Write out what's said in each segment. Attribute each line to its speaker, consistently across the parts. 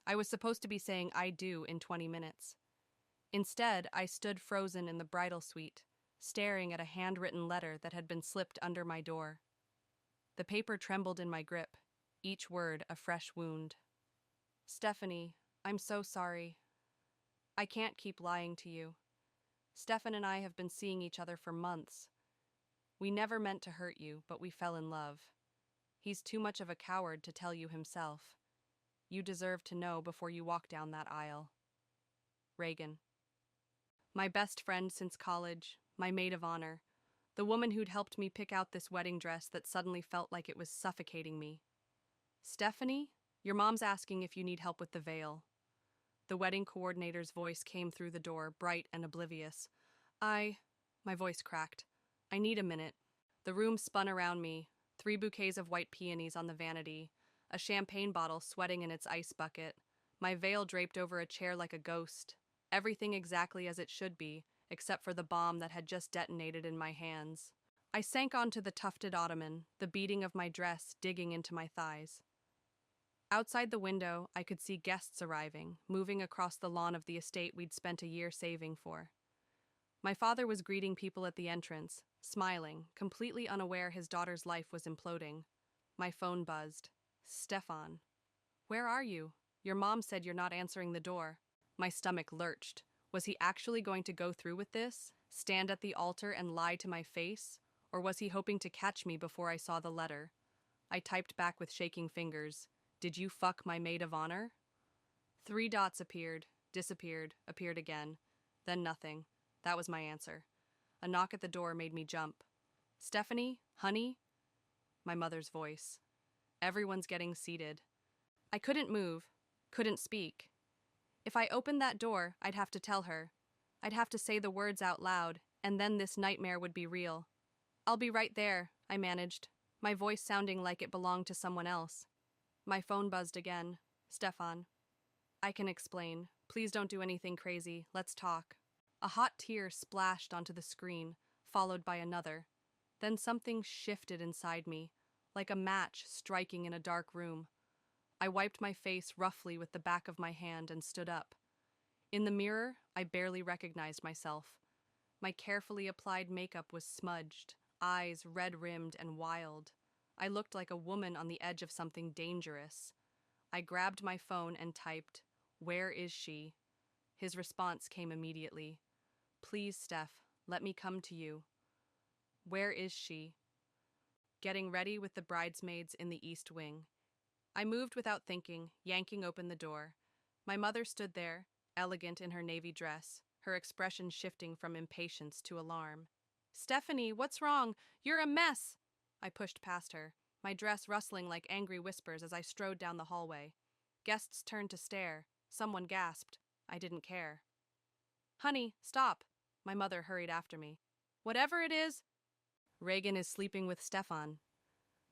Speaker 1: I was supposed to be saying I do in 20 minutes. Instead, I stood frozen in the bridal suite, staring at a handwritten letter that had been slipped under my door. The paper trembled in my grip, each word a fresh wound. Stephanie, I'm so sorry. I can't keep lying to you. Stefan and I have been seeing each other for months. We never meant to hurt you, but we fell in love. He's too much of a coward to tell you himself. You deserve to know before you walk down that aisle. Reagan. My best friend since college, my maid of honor, the woman who'd helped me pick out this wedding dress that suddenly felt like it was suffocating me. Stephanie, your mom's asking if you need help with the veil. The wedding coordinator's voice came through the door, bright and oblivious. My voice cracked. I need a minute. The room spun around me, 3 bouquets of white peonies on the vanity, a champagne bottle sweating in its ice bucket, my veil draped over a chair like a ghost, everything exactly as it should be, except for the bomb that had just detonated in my hands. I sank onto the tufted ottoman, the beating of my dress digging into my thighs. Outside the window, I could see guests arriving, moving across the lawn of the estate we'd spent a year saving for. My father was greeting people at the entrance, smiling, completely unaware his daughter's life was imploding. My phone buzzed. Stefan. Where are you? Your mom said you're not answering the door. My stomach lurched. Was he actually going to go through with this? Stand at the altar and lie to my face? Or was he hoping to catch me before I saw the letter? I typed back with shaking fingers. Did you fuck my maid of honor? 3 dots appeared, disappeared, appeared again. Then nothing. That was my answer. A knock at the door made me jump. Stephanie? Honey? My mother's voice. Everyone's getting seated. I couldn't move, couldn't speak. If I opened that door, I'd have to tell her. I'd have to say the words out loud, and then this nightmare would be real. I'll be right there, I managed, my voice sounding like it belonged to someone else. My phone buzzed again. Stefan. I can explain. Please don't do anything crazy. Let's talk. A hot tear splashed onto the screen, followed by another. Then something shifted inside me, like a match striking in a dark room. I wiped my face roughly with the back of my hand and stood up. In the mirror, I barely recognized myself. My carefully applied makeup was smudged, eyes red-rimmed and wild. I looked like a woman on the edge of something dangerous. I grabbed my phone and typed, "Where is she?" His response came immediately. "Please, Steph, let me come to you." Where is she? Getting ready with the bridesmaids in the East Wing. I moved without thinking, yanking open the door. My mother stood there, elegant in her navy dress, her expression shifting from impatience to alarm. "Stephanie, what's wrong? You're a mess!" I pushed past her, my dress rustling like angry whispers as I strode down the hallway. Guests turned to stare. Someone gasped. I didn't care. "Honey, stop!" My mother hurried after me. "Whatever it is..." "Reagan is sleeping with Stefan."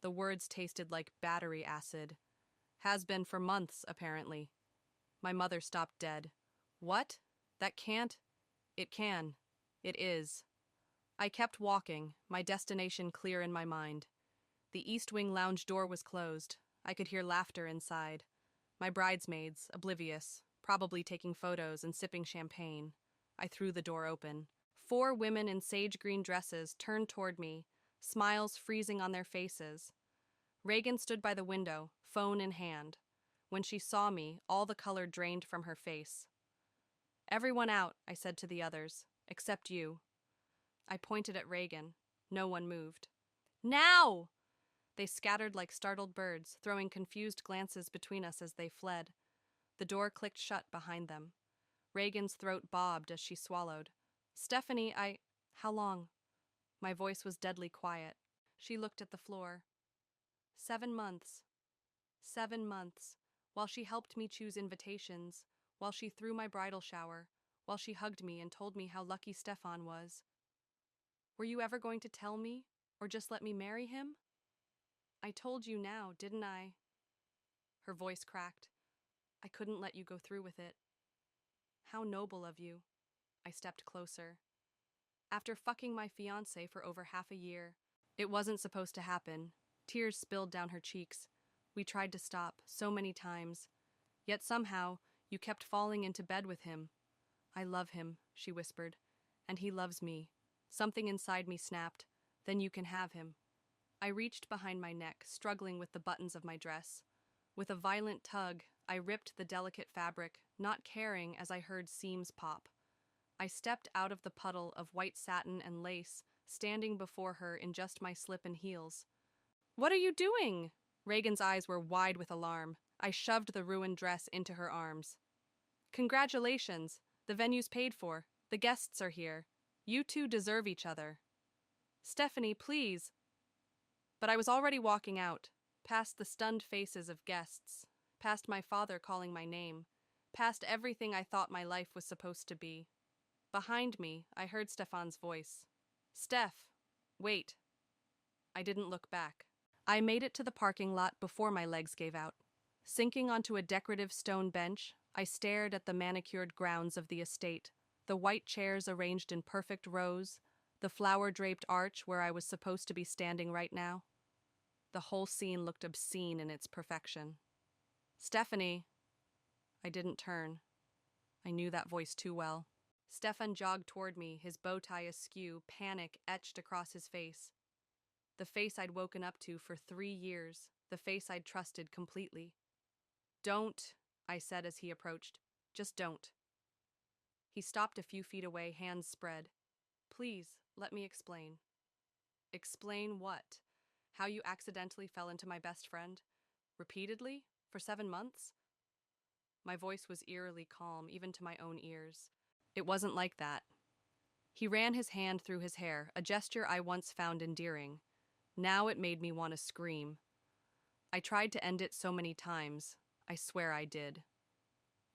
Speaker 1: The words tasted like battery acid. "Has been for months, apparently." My mother stopped dead. "What? That can't..." "It can. It is." I kept walking, my destination clear in my mind. The East Wing lounge door was closed. I could hear laughter inside. My bridesmaids, oblivious, probably taking photos and sipping champagne. I threw the door open. 4 women in sage green dresses turned toward me, smiles freezing on their faces. Reagan stood by the window, phone in hand. When she saw me, all the color drained from her face. "Everyone out," I said to the others, "except you." I pointed at Reagan. No one moved. "Now!" They scattered like startled birds, throwing confused glances between us as they fled. The door clicked shut behind them. Reagan's throat bobbed as she swallowed. "Stephanie, How long?" My voice was deadly quiet. She looked at the floor. 7 months. 7 months. While she helped me choose invitations, while she threw my bridal shower, while she hugged me and told me how lucky Stefan was. "Were you ever going to tell me, or just let me marry him?" "I told you now, didn't I?" Her voice cracked. "I couldn't let you go through with it." "How noble of you." I stepped closer. After fucking my fiancé for over half a year, it wasn't supposed to happen. Tears spilled down her cheeks. We tried to stop, so many times. Yet somehow, you kept falling into bed with him. I love him, she whispered, and he loves me. Something inside me snapped. Then you can have him. I reached behind my neck, struggling with the buttons of my dress. With a violent tug, I ripped the delicate fabric, not caring as I heard seams pop. I stepped out of the puddle of white satin and lace, standing before her in just my slip and heels. What are you doing? Reagan's eyes were wide with alarm. I shoved the ruined dress into her arms. Congratulations. The venue's paid for. The guests are here. You two deserve each other. Stephanie, please. But I was already walking out, past the stunned faces of guests, past my father calling my name, past everything I thought my life was supposed to be. Behind me, I heard Stefan's voice. Steph, wait. I didn't look back. I made it to the parking lot before my legs gave out. Sinking onto a decorative stone bench, I stared at the manicured grounds of the estate, the white chairs arranged in perfect rows, the flower-draped arch where I was supposed to be standing right now. The whole scene looked obscene in its perfection. Stephanie. I didn't turn. I knew that voice too well. Stefan jogged toward me, his bow tie askew, panic etched across his face. The face I'd woken up to for 3 years, the face I'd trusted completely. Don't, I said as he approached. Just don't. He stopped a few feet away, hands spread. Please, let me explain. Explain what? How you accidentally fell into my best friend? Repeatedly? For 7 months? My voice was eerily calm, even to my own ears. It wasn't like that. He ran his hand through his hair, a gesture I once found endearing. Now it made me want to scream. I tried to end it so many times. I swear I did.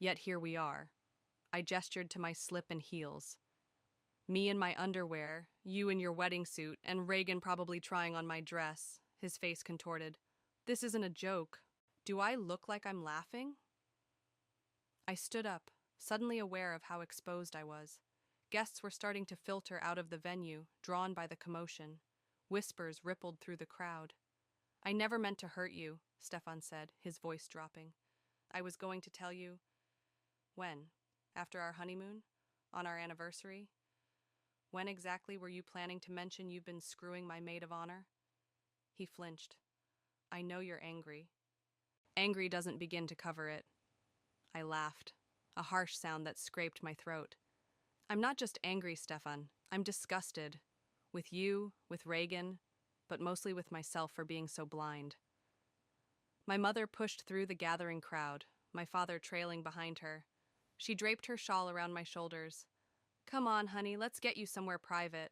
Speaker 1: Yet here we are. I gestured to my slip and heels. Me in my underwear, you in your wedding suit, and Reagan probably trying on my dress, his face contorted. This isn't a joke. Do I look like I'm laughing? I stood up, suddenly aware of how exposed I was. Guests were starting to filter out of the venue, drawn by the commotion. Whispers rippled through the crowd. I never meant to hurt you, Stefan said, his voice dropping. I was going to tell you. When? After our honeymoon? On our anniversary? When exactly were you planning to mention you've been screwing my maid of honor? He flinched. I know you're angry. Angry doesn't begin to cover it. I laughed, a harsh sound that scraped my throat. I'm not just angry, Stefan. I'm disgusted. With you, with Reagan, but mostly with myself for being so blind. My mother pushed through the gathering crowd, my father trailing behind her. She draped her shawl around my shoulders. Come on, honey, let's get you somewhere private.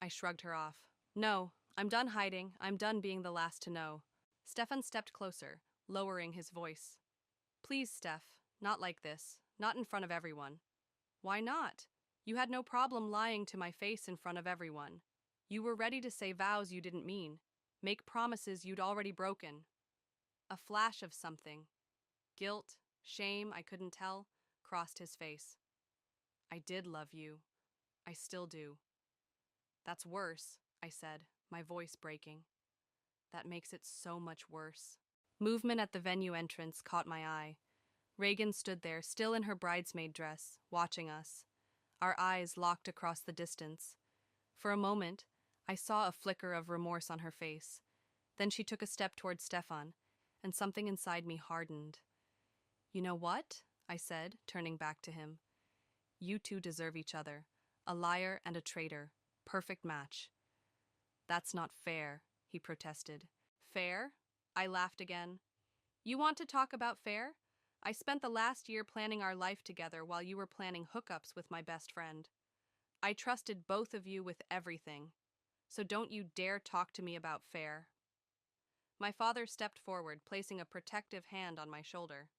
Speaker 1: I shrugged her off. No, I'm done hiding. I'm done being the last to know. Stefan stepped closer, lowering his voice. Please, Steph, not like this. Not in front of everyone. Why not? You had no problem lying to my face in front of everyone. You were ready to say vows you didn't mean, make promises you'd already broken. A flash of something, guilt, shame, I couldn't tell, crossed his face. I did love you. I still do. That's worse, I said, my voice breaking. That makes it so much worse. Movement at the venue entrance caught my eye. Reagan stood there, still in her bridesmaid dress, watching us. Our eyes locked across the distance. For a moment, I saw a flicker of remorse on her face. Then she took a step toward Stefan, and something inside me hardened. You know what? I said, turning back to him. You two deserve each other. A liar and a traitor. Perfect match. That's not fair, he protested. Fair? I laughed again. You want to talk about fair? I spent the last year planning our life together while you were planning hookups with my best friend. I trusted both of you with everything. So don't you dare talk to me about fair. My father stepped forward, placing a protective hand on my shoulder.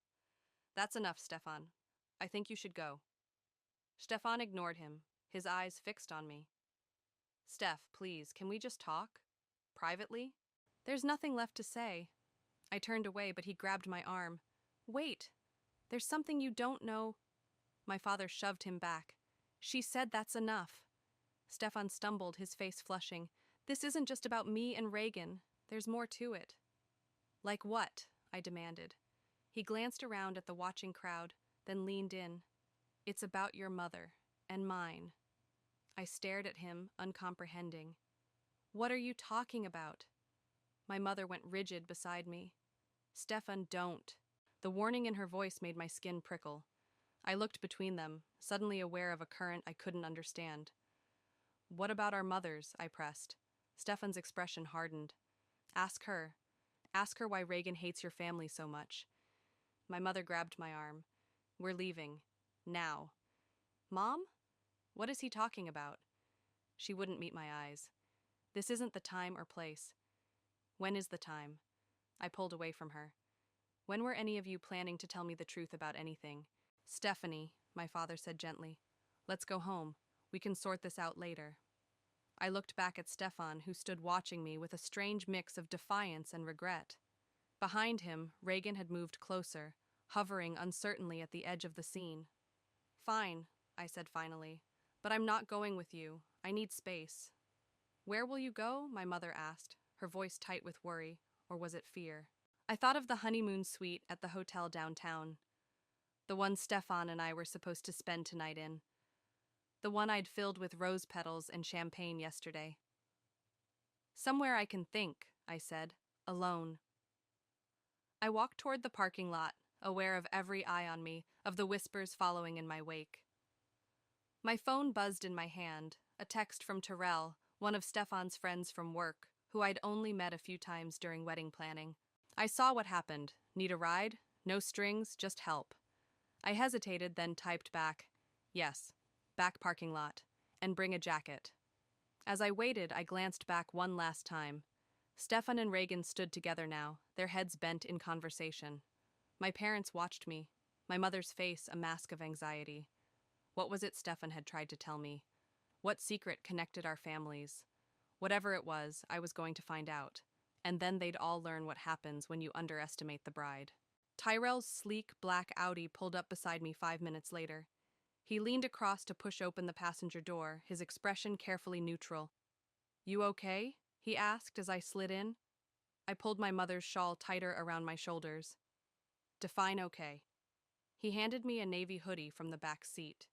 Speaker 1: That's enough, Stefan. I think you should go. Stefan ignored him, his eyes fixed on me. Steph, please, can we just talk? Privately? There's nothing left to say. I turned away, but he grabbed my arm. Wait, there's something you don't know. My father shoved him back. She said that's enough. Stefan stumbled, his face flushing. This isn't just about me and Reagan. There's more to it. Like what? I demanded. He glanced around at the watching crowd, then leaned in. It's about your mother, and mine. I stared at him, uncomprehending. What are you talking about? My mother went rigid beside me. Stefan, don't. The warning in her voice made my skin prickle. I looked between them, suddenly aware of a current I couldn't understand. What about our mothers? I pressed. Stefan's expression hardened. Ask her. Ask her why Reagan hates your family so much. My mother grabbed my arm. We're leaving. Now. Mom? What is he talking about? She wouldn't meet my eyes. This isn't the time or place. When is the time? I pulled away from her. When were any of you planning to tell me the truth about anything? Stephanie, my father said gently. Let's go home. We can sort this out later. I looked back at Stefan, who stood watching me with a strange mix of defiance and regret. Behind him, Reagan had moved closer, hovering uncertainly at the edge of the scene. Fine, I said finally, but I'm not going with you. I need space. Where will you go? My mother asked, her voice tight with worry, or was it fear? I thought of the honeymoon suite at the hotel downtown. The one Stefan and I were supposed to spend tonight in. The one I'd filled with rose petals and champagne yesterday. Somewhere I can think, I said, alone. I walked toward the parking lot, aware of every eye on me, of the whispers following in my wake. My phone buzzed in my hand, a text from Terrell, one of Stefan's friends from work, who I'd only met a few times during wedding planning. I saw what happened. Need a ride? No strings, just help. I hesitated, then typed back, yes, back parking lot, and bring a jacket. As I waited, I glanced back one last time. Stefan and Reagan stood together now, their heads bent in conversation. My parents watched me, my mother's face a mask of anxiety. What was it Stefan had tried to tell me? What secret connected our families? Whatever it was, I was going to find out. And then they'd all learn what happens when you underestimate the bride. Tyrell's sleek black Audi pulled up beside me 5 minutes later. He leaned across to push open the passenger door, his expression carefully neutral. You okay? He asked as I slid in. I pulled my mother's shawl tighter around my shoulders. Define okay. He handed me a navy hoodie from the back seat.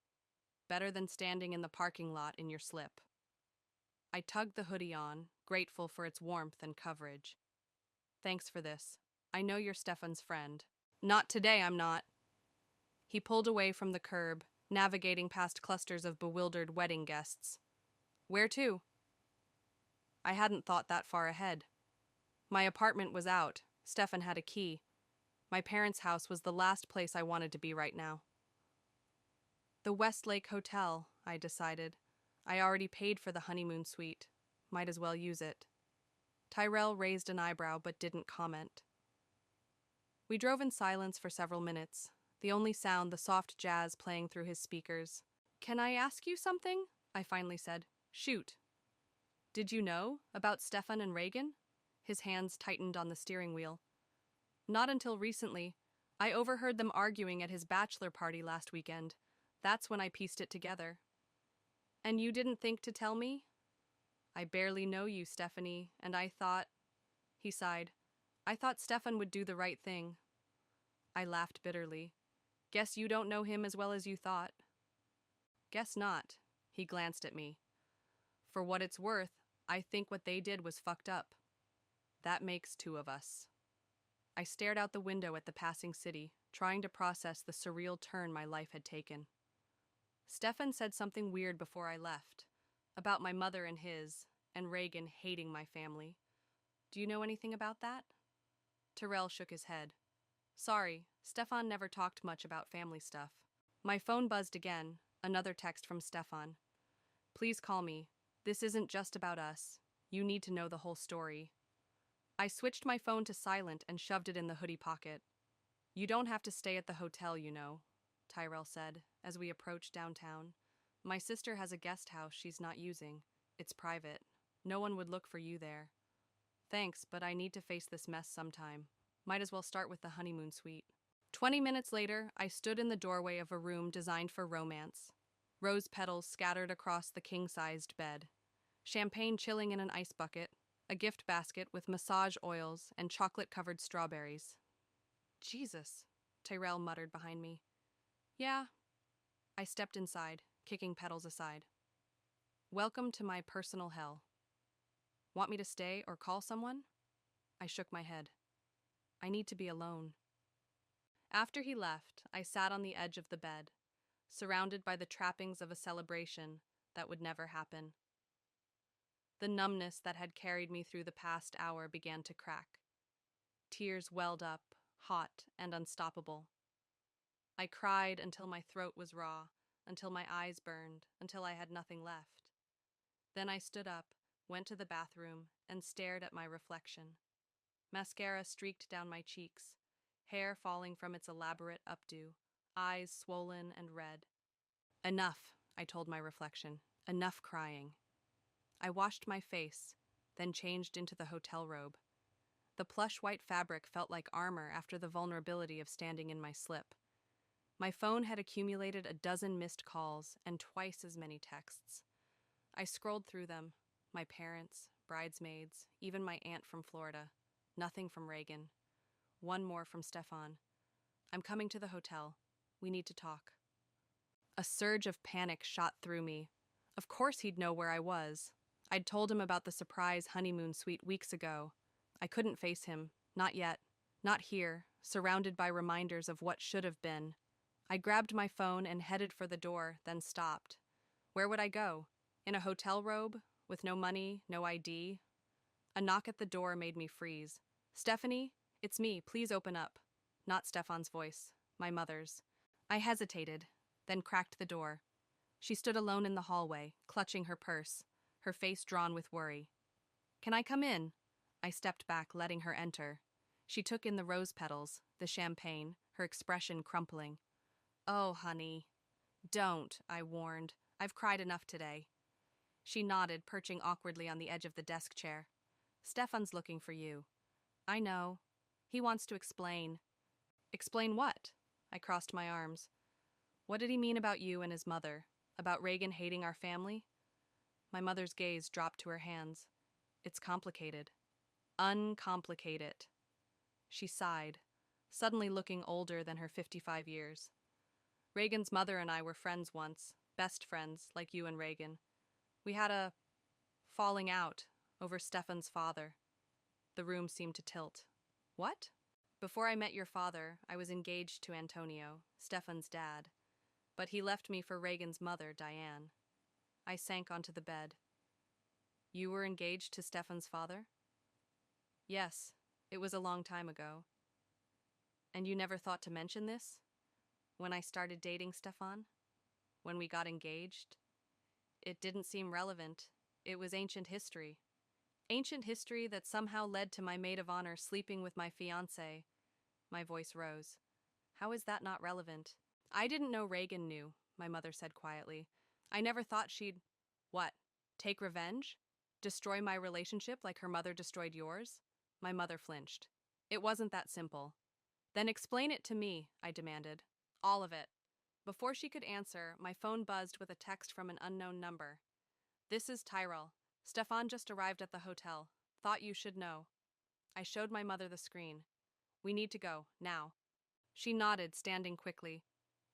Speaker 1: Better than standing in the parking lot in your slip. I tugged the hoodie on, grateful for its warmth and coverage. Thanks for this. I know you're Stefan's friend. Not today, I'm not. He pulled away from the curb, navigating past clusters of bewildered wedding guests. Where to? I hadn't thought that far ahead. My apartment was out. Stefan had a key. My parents' house was the last place I wanted to be right now. The Westlake Hotel, I decided. I already paid for the honeymoon suite. Might as well use it. Tyrell raised an eyebrow but didn't comment. We drove in silence for several minutes, the only sound the soft jazz playing through his speakers. Can I ask you something? I finally said. Shoot. Did you know about Stefan and Reagan? His hands tightened on the steering wheel. Not until recently. I overheard them arguing at his bachelor party last weekend. That's when I pieced it together. And you didn't think to tell me? I barely know you, Stephanie, and I thought... He sighed. I thought Stefan would do the right thing. I laughed bitterly. Guess you don't know him as well as you thought. Guess not. He glanced at me. For what it's worth, I think what they did was fucked up. That makes two of us. I stared out the window at the passing city, trying to process the surreal turn my life had taken. Stefan said something weird before I left, about my mother and his, and Reagan hating my family. Do you know anything about that? Terrell shook his head. Sorry, Stefan never talked much about family stuff. My phone buzzed again, another text from Stefan. Please call me. This isn't just about us. You need to know the whole story. I switched my phone to silent and shoved it in the hoodie pocket. You don't have to stay at the hotel, you know, Tyrell said, as we approached downtown. My sister has a guest house she's not using. It's private. No one would look for you there. Thanks, but I need to face this mess sometime. Might as well start with the honeymoon suite. 20 minutes later, I stood in the doorway of a room designed for romance. Rose petals scattered across the king-sized bed. Champagne chilling in an ice bucket. A gift basket with massage oils and chocolate-covered strawberries. Jesus, Tyrell muttered behind me. Yeah. I stepped inside, kicking petals aside. Welcome to my personal hell. Want me to stay or call someone? I shook my head. I need to be alone. After he left, I sat on the edge of the bed, surrounded by the trappings of a celebration that would never happen. The numbness that had carried me through the past hour began to crack. Tears welled up, hot and unstoppable. I cried until my throat was raw, until my eyes burned, until I had nothing left. Then I stood up, went to the bathroom, and stared at my reflection. Mascara streaked down my cheeks, hair falling from its elaborate updo, eyes swollen and red. Enough, I told my reflection. Enough crying. I washed my face, then changed into the hotel robe. The plush white fabric felt like armor after the vulnerability of standing in my slip. My phone had accumulated a dozen missed calls and twice as many texts. I scrolled through them. My parents, bridesmaids, even my aunt from Florida. Nothing from Reagan. One more from Stefan. I'm coming to the hotel. We need to talk. A surge of panic shot through me. Of course he'd know where I was. I'd told him about the surprise honeymoon suite weeks ago. I couldn't face him. Not yet. Not here, surrounded by reminders of what should have been. I grabbed my phone and headed for the door, then stopped. Where would I go? In a hotel robe? With no money, no ID? A knock at the door made me freeze. Stephanie, it's me, please open up. Not Stefan's voice, my mother's. I hesitated, then cracked the door. She stood alone in the hallway, clutching her purse, her face drawn with worry. Can I come in? I stepped back, letting her enter. She took in the rose petals, the champagne, her expression crumpling. Oh, honey. Don't, I warned. I've cried enough today. She nodded, perching awkwardly on the edge of the desk chair. Stefan's looking for you. I know. He wants to explain. Explain what? I crossed my arms. What did he mean about you and his mother? About Reagan hating our family? My mother's gaze dropped to her hands. It's complicated. Uncomplicate it. She sighed, suddenly looking older than her 55 years. Reagan's mother and I were friends once, best friends, like you and Reagan. We had a falling out over Stefan's father. The room seemed to tilt. What? Before I met your father, I was engaged to Antonio, Stefan's dad, but he left me for Reagan's mother, Diane. I sank onto the bed. You were engaged to Stefan's father? Yes, it was a long time ago. And you never thought to mention this? When I started dating Stefan? When we got engaged? It didn't seem relevant. It was ancient history. Ancient history that somehow led to my maid of honor sleeping with my fiancé. My voice rose. How is that not relevant? I didn't know Reagan knew, my mother said quietly. I never thought she'd… What? Take revenge? Destroy my relationship like her mother destroyed yours? My mother flinched. It wasn't that simple. Then explain it to me, I demanded. All of it. Before she could answer, my phone buzzed with a text from an unknown number. This is Tyrell. Stefan just arrived at the hotel. Thought you should know. I showed my mother the screen. We need to go, now. She nodded, standing quickly.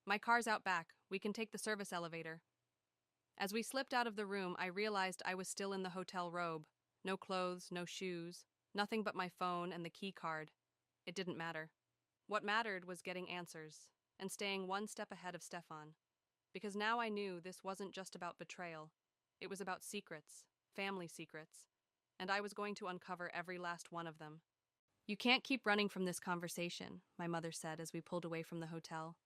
Speaker 1: My car's out back. We can take the service elevator. As we slipped out of the room, I realized I was still in the hotel robe. No clothes, no shoes, nothing but my phone and the key card. It didn't matter. What mattered was getting answers, and staying one step ahead of Stefan. Because now I knew this wasn't just about betrayal. It was about secrets, family secrets, and I was going to uncover every last one of them. You can't keep running from this conversation, my mother said as we pulled away from the hotel.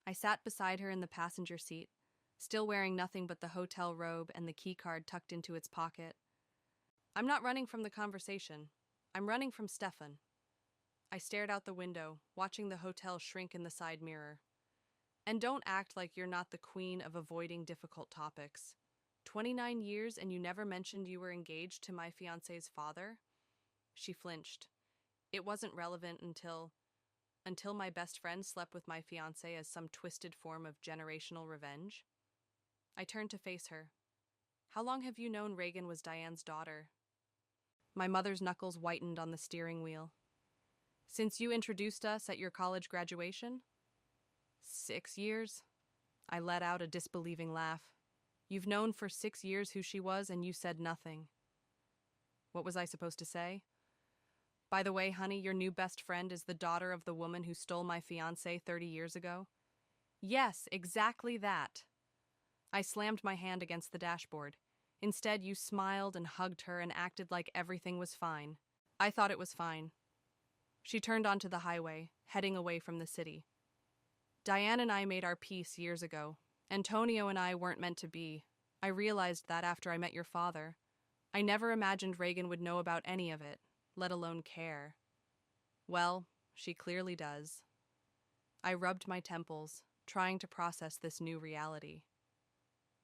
Speaker 1: I sat beside her in the passenger seat, still wearing nothing but the hotel robe and the key card tucked into its pocket. I'm not running from the conversation. I'm running from Stefan. I stared out the window, watching the hotel shrink in the side mirror. And don't act like you're not the queen of avoiding difficult topics. 29 years and you never mentioned you were engaged to my fiancé's father? She flinched. It wasn't relevant until my best friend slept with my fiancé as some twisted form of generational revenge. I turned to face her. How long have you known Reagan was Diane's daughter? My mother's knuckles whitened on the steering wheel. Since you introduced us at your college graduation? 6 years? I let out a disbelieving laugh. You've known for 6 years who she was and you said nothing. What was I supposed to say? By the way, honey, your new best friend is the daughter of the woman who stole my fiancé 30 years ago? Yes, exactly that. I slammed my hand against the dashboard. Instead, you smiled and hugged her and acted like everything was fine. I thought it was fine. She turned onto the highway, heading away from the city. Diane and I made our peace years ago. Antonio and I weren't meant to be. I realized that after I met your father. I never imagined Reagan would know about any of it, let alone care. Well, she clearly does. I rubbed my temples, trying to process this new reality.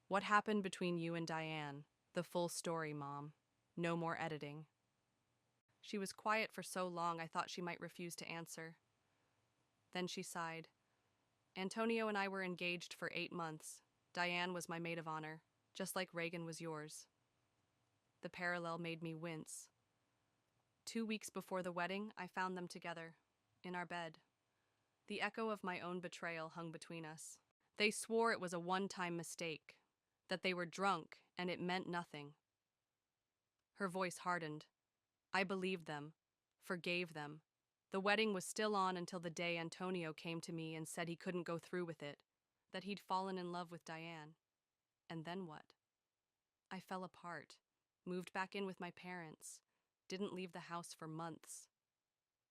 Speaker 1: What happened between you and Diane? The full story, Mom. No more editing. She was quiet for so long I thought she might refuse to answer. Then she sighed. Antonio and I were engaged for 8 months. Diane was my maid of honor, just like Reagan was yours. The parallel made me wince. 2 weeks before the wedding, I found them together, in our bed. The echo of my own betrayal hung between us. They swore it was a one-time mistake, that they were drunk and it meant nothing. Her voice hardened. I believed them, forgave them. The wedding was still on until the day Antonio came to me and said he couldn't go through with it, that he'd fallen in love with Diane. And then what? I fell apart, moved back in with my parents, didn't leave the house for months.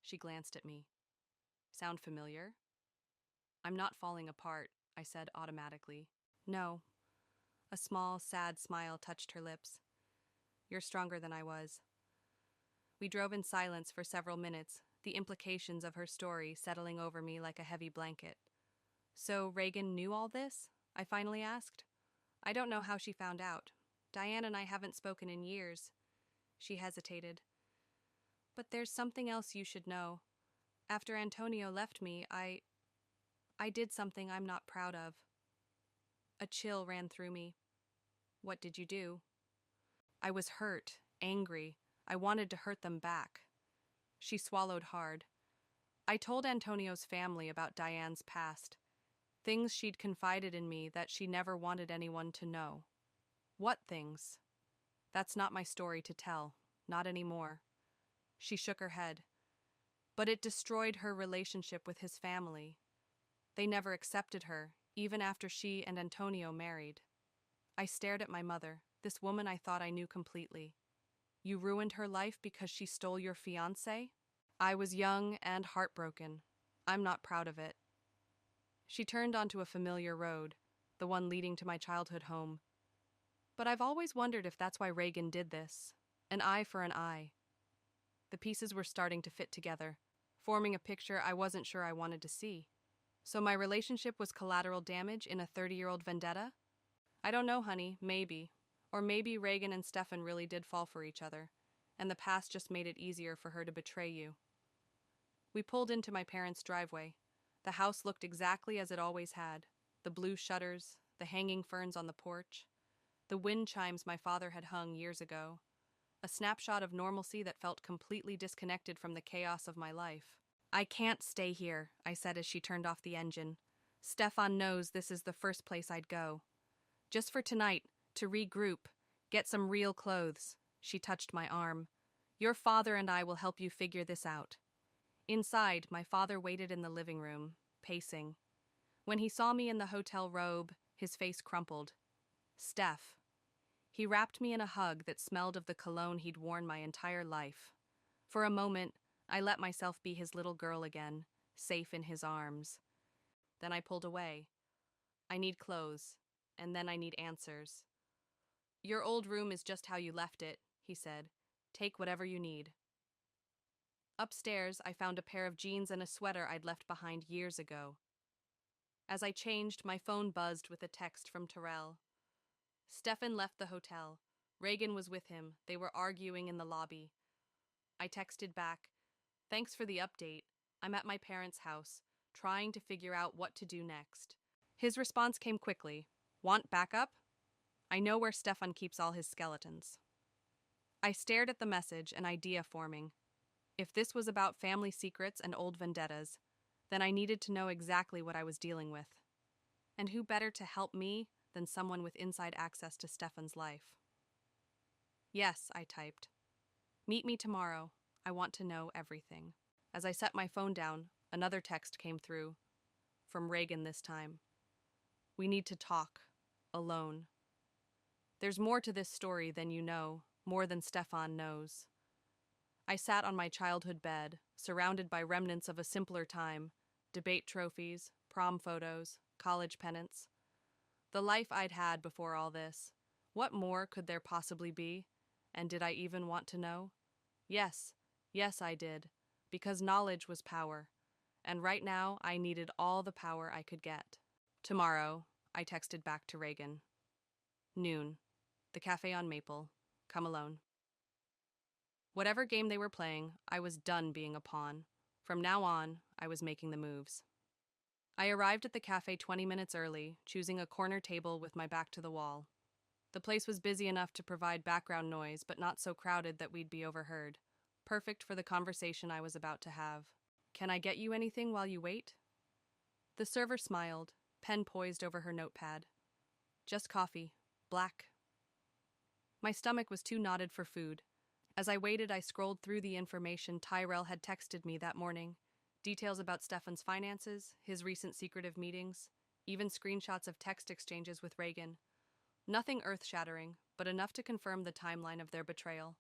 Speaker 1: She glanced at me. Sound familiar? I'm not falling apart, I said automatically. No. A small, sad smile touched her lips. You're stronger than I was. We drove in silence for several minutes, the implications of her story settling over me like a heavy blanket. So Reagan knew all this? I finally asked. I don't know how she found out. Diane and I haven't spoken in years. She hesitated. But there's something else you should know. After Antonio left me, I did something I'm not proud of. A chill ran through me. What did you do? I was hurt, angry. I wanted to hurt them back. She swallowed hard. I told Antonio's family about Diane's past, things she'd confided in me that she never wanted anyone to know. What things? That's not my story to tell, not anymore. She shook her head. But it destroyed her relationship with his family. They never accepted her, even after she and Antonio married. I stared at my mother, this woman I thought I knew completely. You ruined her life because she stole your fiancé? I was young and heartbroken. I'm not proud of it. She turned onto a familiar road, the one leading to my childhood home. But I've always wondered if that's why Reagan did this. An eye for an eye. The pieces were starting to fit together, forming a picture I wasn't sure I wanted to see. So my relationship was collateral damage in a 30-year-old vendetta? I don't know, honey, maybe. Or maybe Reagan and Stefan really did fall for each other, and the past just made it easier for her to betray you. We pulled into my parents' driveway. The house looked exactly as it always had. The blue shutters, the hanging ferns on the porch, the wind chimes my father had hung years ago. A snapshot of normalcy that felt completely disconnected from the chaos of my life. I can't stay here, I said as she turned off the engine. Stefan knows this is the first place I'd go. Just for tonight, to regroup, get some real clothes. She touched my arm. Your father and I will help you figure this out. Inside, my father waited in the living room, pacing. When he saw me in the hotel robe, his face crumpled. Steph. He wrapped me in a hug that smelled of the cologne he'd worn my entire life. For a moment, I let myself be his little girl again, safe in his arms. Then I pulled away. I need clothes, and then I need answers. Your old room is just how you left it, he said. Take whatever you need. Upstairs, I found a pair of jeans and a sweater I'd left behind years ago. As I changed, my phone buzzed with a text from Terrell. Stefan left the hotel. Reagan was with him. They were arguing in the lobby. I texted back, "Thanks for the update. I'm at my parents' house, trying to figure out what to do next." His response came quickly. "Want backup? I know where Stefan keeps all his skeletons." I stared at the message, an idea forming. If this was about family secrets and old vendettas, then I needed to know exactly what I was dealing with. And who better to help me than someone with inside access to Stefan's life? Yes, I typed. Meet me tomorrow. I want to know everything. As I set my phone down, another text came through. From Reagan this time. We need to talk. Alone. There's more to this story than you know, more than Stefan knows. I sat on my childhood bed, surrounded by remnants of a simpler time, debate trophies, prom photos, college pennants. The life I'd had before all this. What more could there possibly be? And did I even want to know? Yes, yes I did, because knowledge was power, and right now I needed all the power I could get. Tomorrow, I texted back to Reagan. Noon. The cafe on Maple. Come alone. Whatever game they were playing, I was done being a pawn. From now on, I was making the moves. I arrived at the cafe 20 minutes early, choosing a corner table with my back to the wall. The place was busy enough to provide background noise, but not so crowded that we'd be overheard. Perfect for the conversation I was about to have. Can I get you anything while you wait? The server smiled, pen poised over her notepad. Just coffee. Black. My stomach was too knotted for food. As I waited, I scrolled through the information Tyrell had texted me that morning. Details about Stefan's finances, his recent secretive meetings, even screenshots of text exchanges with Reagan. Nothing earth-shattering, but enough to confirm the timeline of their betrayal.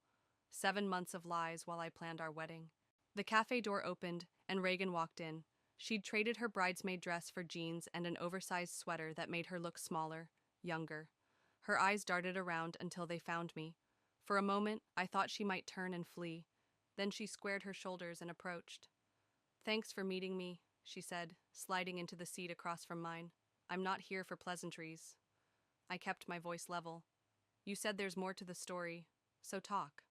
Speaker 1: 7 months of lies while I planned our wedding. The cafe door opened, and Reagan walked in. She'd traded her bridesmaid dress for jeans and an oversized sweater that made her look smaller, younger. Her eyes darted around until they found me. For a moment, I thought she might turn and flee. Then she squared her shoulders and approached. Thanks for meeting me, she said, sliding into the seat across from mine. I'm not here for pleasantries. I kept my voice level. You said there's more to the story, so talk.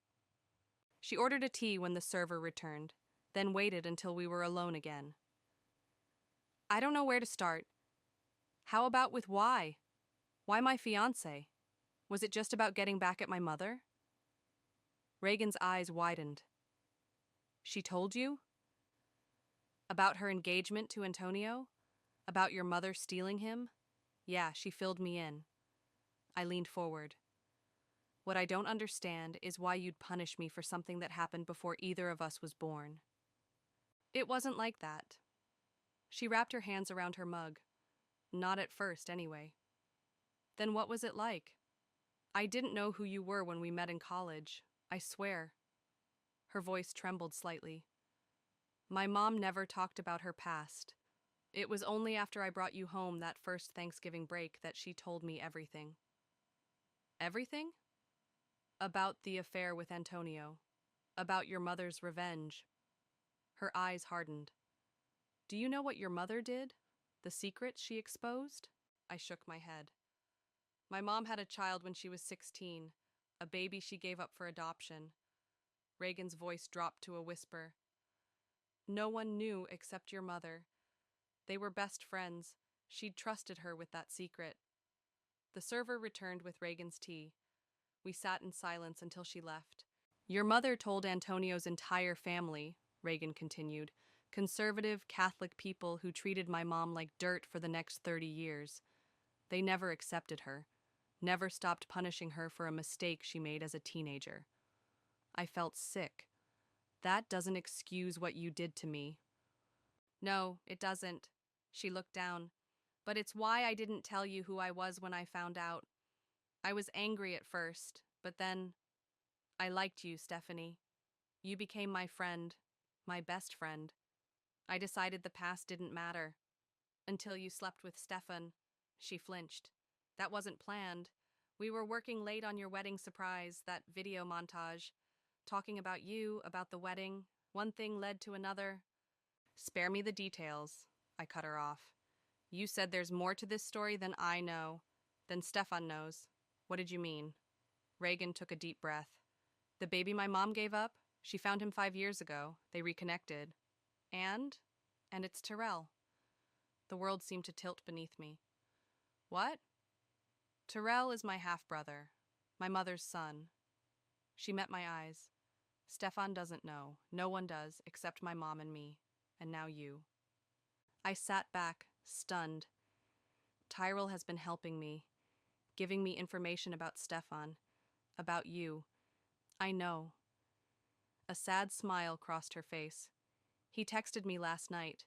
Speaker 1: She ordered a tea when the server returned, then waited until we were alone again. I don't know where to start. How about with why? Why my fiancé? Was it just about getting back at my mother? Reagan's eyes widened. She told you? About her engagement to Antonio? About your mother stealing him? Yeah, she filled me in. I leaned forward. What I don't understand is why you'd punish me for something that happened before either of us was born. It wasn't like that. She wrapped her hands around her mug. Not at first, anyway. Then what was it like? I didn't know who you were when we met in college. I swear. Her voice trembled slightly. My mom never talked about her past. It was only after I brought you home that first Thanksgiving break that she told me everything. Everything? About the affair with Antonio. About your mother's revenge. Her eyes hardened. Do you know what your mother did? The secrets she exposed? I shook my head. My mom had a child when she was 16, a baby she gave up for adoption. Reagan's voice dropped to a whisper. No one knew except your mother. They were best friends. She'd trusted her with that secret. The server returned with Reagan's tea. We sat in silence until she left. Your mother told Antonio's entire family, Reagan continued, conservative Catholic people who treated my mom like dirt for the next 30 years. They never accepted her, never stopped punishing her for a mistake she made as a teenager. I felt sick. That doesn't excuse what you did to me. No, it doesn't. She looked down. But it's why I didn't tell you who I was when I found out. I was angry at first, but then I liked you, Stephanie. You became my friend, my best friend. I decided the past didn't matter. Until you slept with Stefan. She flinched. That wasn't planned. We were working late on your wedding surprise, that video montage. Talking about you, about the wedding. One thing led to another. Spare me the details. I cut her off. You said there's more to this story than I know. Than Stefan knows. What did you mean? Reagan took a deep breath. The baby my mom gave up? She found him 5 years ago. They reconnected. And it's Tyrell. The world seemed to tilt beneath me. What? Tyrell is my half-brother, my mother's son. She met my eyes. Stefan doesn't know. No one does, except my mom and me. And now you. I sat back, stunned. Tyrell has been helping me, giving me information about Stefan, about you. I know. A sad smile crossed her face. He texted me last night,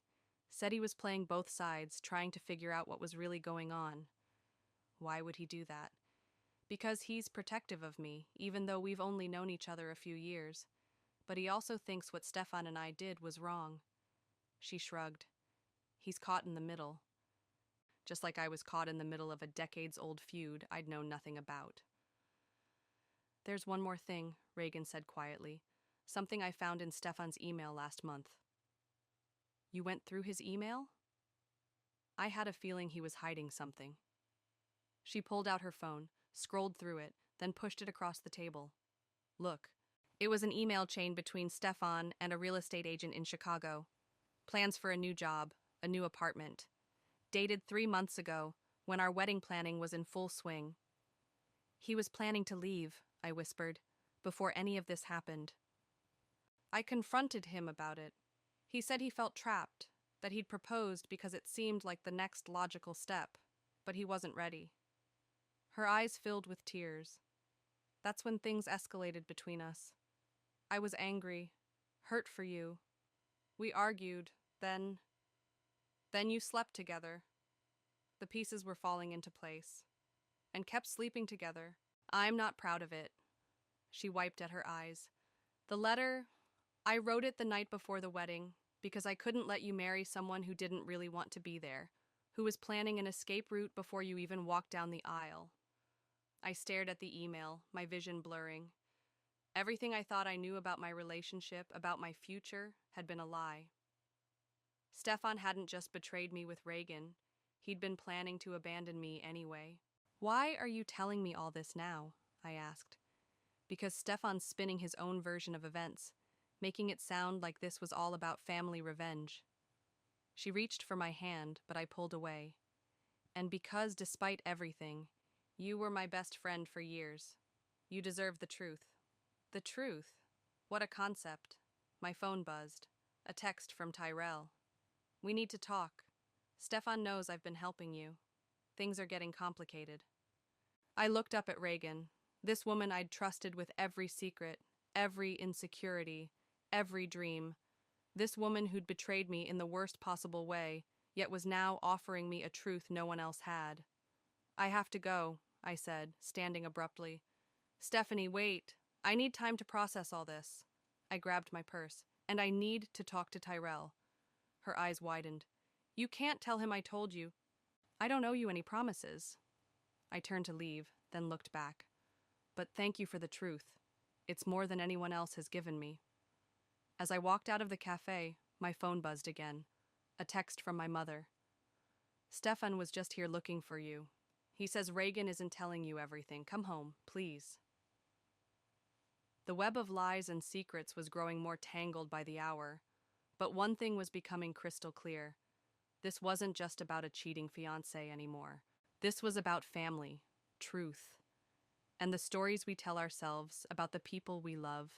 Speaker 1: said he was playing both sides, trying to figure out what was really going on. Why would he do that? Because he's protective of me, even though we've only known each other a few years. But he also thinks what Stefan and I did was wrong. She shrugged. He's caught in the middle. Just like I was caught in the middle of a decades-old feud I'd known nothing about. There's one more thing, Reagan said quietly. Something I found in Stefan's email last month. You went through his email? I had a feeling he was hiding something. She pulled out her phone, scrolled through it, then pushed it across the table. Look. It was an email chain between Stefan and a real estate agent in Chicago. Plans for a new job, a new apartment. Dated 3 months ago, when our wedding planning was in full swing. He was planning to leave, I whispered, before any of this happened. I confronted him about it. He said he felt trapped, that he'd proposed because it seemed like the next logical step, but he wasn't ready. Her eyes filled with tears. That's when things escalated between us. I was angry, hurt for you. We argued, then you slept together. The pieces were falling into place, and kept sleeping together. I'm not proud of it. She wiped at her eyes. The letter, I wrote it the night before the wedding, because I couldn't let you marry someone who didn't really want to be there, who was planning an escape route before you even walked down the aisle. I stared at the email, my vision blurring. Everything I thought I knew about my relationship, about my future, had been a lie. Stefan hadn't just betrayed me with Reagan. He'd been planning to abandon me anyway. Why are you telling me all this now? I asked. Because Stefan's spinning his own version of events, making it sound like this was all about family revenge. She reached for my hand, but I pulled away. And because, despite everything, you were my best friend for years, you deserve the truth. The truth? What a concept. My phone buzzed. A text from Tyrell. We need to talk. Stefan knows I've been helping you. Things are getting complicated. I looked up at Reagan, this woman I'd trusted with every secret, every insecurity, every dream. This woman who'd betrayed me in the worst possible way, yet was now offering me a truth no one else had. I have to go, I said, standing abruptly. Stephanie, wait. I need time to process all this. I grabbed my purse. And I need to talk to Tyrell. Her eyes widened. You can't tell him I told you. I don't owe you any promises. I turned to leave, then looked back. But thank you for the truth. It's more than anyone else has given me. As I walked out of the cafe, my phone buzzed again. A text from my mother. Stefan was just here looking for you. He says Reagan isn't telling you everything. Come home, please. The web of lies and secrets was growing more tangled by the hour, but one thing was becoming crystal clear. This wasn't just about a cheating fiancé anymore. This was about family, truth, and the stories we tell ourselves about the people we love.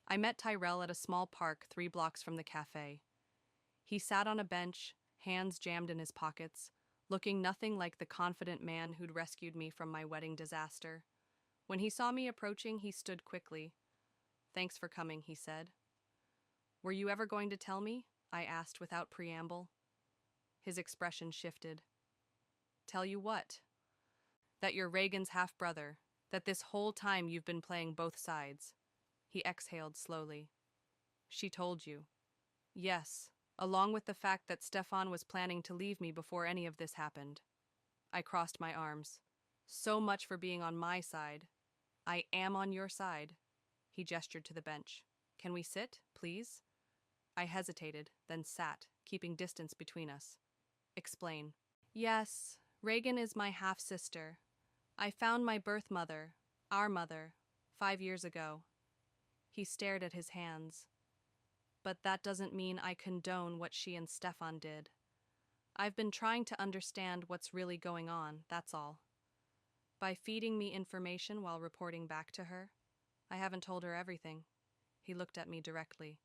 Speaker 1: I met Tyrell at a small park 3 blocks from the cafe. He sat on a bench, hands jammed in his pockets, looking nothing like the confident man who'd rescued me from my wedding disaster. When he saw me approaching, he stood quickly. Thanks for coming, he said. Were you ever going to tell me? I asked without preamble. His expression shifted. Tell you what? That you're Reagan's half-brother, that this whole time you've been playing both sides. He exhaled slowly. She told you. Yes, along with the fact that Stefan was planning to leave me before any of this happened. I crossed my arms. So much for being on my side. I am on your side. He gestured to the bench. Can we sit, please? I hesitated, then sat, keeping distance between us. Explain. Yes, Reagan is my half-sister. I found my birth mother, our mother, 5 years ago. He stared at his hands. But that doesn't mean I condone what she and Stefan did. I've been trying to understand what's really going on, that's all. By feeding me information while reporting back to her, I haven't told her everything. He looked at me directly.